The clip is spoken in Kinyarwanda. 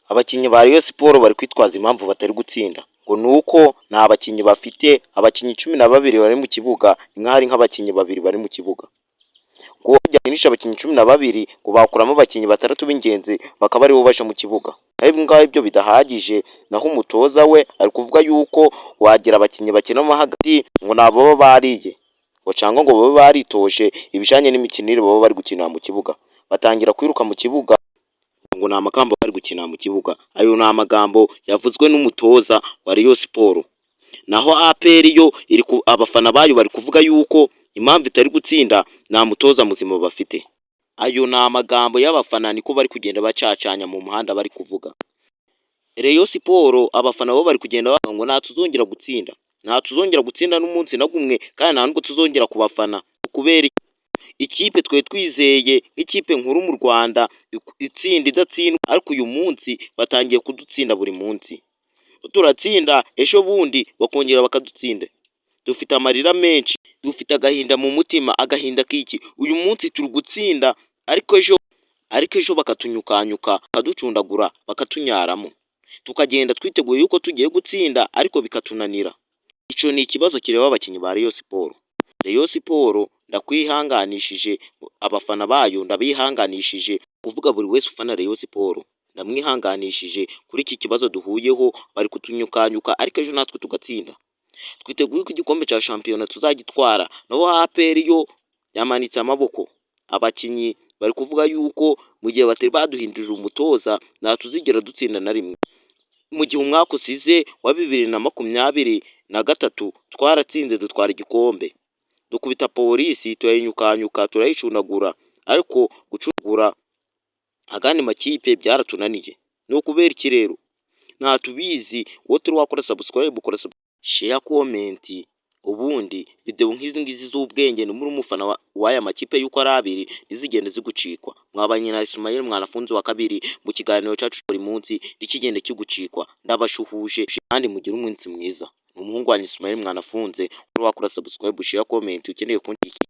Abakinnyi ba Rayon Sports bari kwitwaza impamvu batari gutsinda ngo nuko nta bakinnyi bafite, abakinnyi 12 bari mu kibuga, inka hari nk'abakinnyi 2 bari mu kibuga, ngo byakinisha abakinnyi 12 ngo bakuramo abakinnyi 6 b'ingenzi bakaba aribo baje mu kibuga. Ariko ngaho ibyo bidahagije, naho umutoza we ari kuvuga yuko wagira abakinnyi bakinamo hagati ngo nabo baba bariye, ngo cyangwa ngo baba baritoje ibijanye n'imikinire baba bari gukinira mu kibuga, batangira kwiruka mu kibuga ngo ni amagambo bari gukina mu kibuga. Ayo ni amagambo yavuzwe n'umutoza wa Rayon Sports. Naho APR yo abafana bayo bari kuvuga yuko impamvu itari gutsinda nta mutoza muzima bafite. Ayo ni amagambo y'abafana niko bari kugenda bacacanya mu muhanda bari kuvuga. Rayon Sports abafana bo bari kugenda bavuga ngo nta tuzongera gutsinda, nta tuzongera gutsinda n'umunsi na gumwe, kandi nta nubwo tuzongera kubafana kubera ikipe twe twizeye nk'ikipe nkuru mu Rwanda itsinda idatsindwa, ariko uyu munsi batangiye kudutsinda buri munsi. Turatsinda ejo bundi bakongera bakadutsinda. Dufite amarira menshi, dufite agahinda mu mutima, agahinda k'iki uyu munsi turi gutsinda, ariko ejo bakatunyukanyuka, bakaducundagura, bakatunyaramo, tukagenda twiteguye yuko tugiye gutsinda ariko bikatunanira. Ico ni ikibazo kireba abakinnyi ba Rayon Sports. Rayon Sports ndakwihanganishije, abafana bayo ndabihanganishije, kuvuga buri wese ufana Rayon Sports ndamwihanganishije kuri iki kibazo duhuyeho, bari kutunyukanyuka ariko ejo natwe tugatsinda. Twiteguye ko igikombe cya shampiyona tuzagitwara. Naho APR yo yamanitse amaboko. Abakinnyi bari kuvuga yuko mu gihe batari baduhindurira umutoza nta tuzigera dutsinda na rimwe. Mu gihe umwaka usize wa 2023 twaratsinze dutwara igikombe, dukubita polisi turayinyukanyuka turayicundagura, ariko gucugura agandi makipe byaratunaniye. No kubera iki rero nta tubizi. Wowe turi wakora subscribe, ukora share, comment, ubundi video nk'izi ngizi z'ubwenge ni muri umufana w'aya makipe yuko ari abiri nizigende zigucikwa. Mwabanye na Ismail Mwanafunzi wa kabiri mu kiganiro cyacu buri munsi, ikigende kigucikwa. Ndabashuhuje kandi mugire umunsi mwiza. Umuhungu wa Ismail Mwanafunzi, wakora subscribe, share, comment ukeneye kundi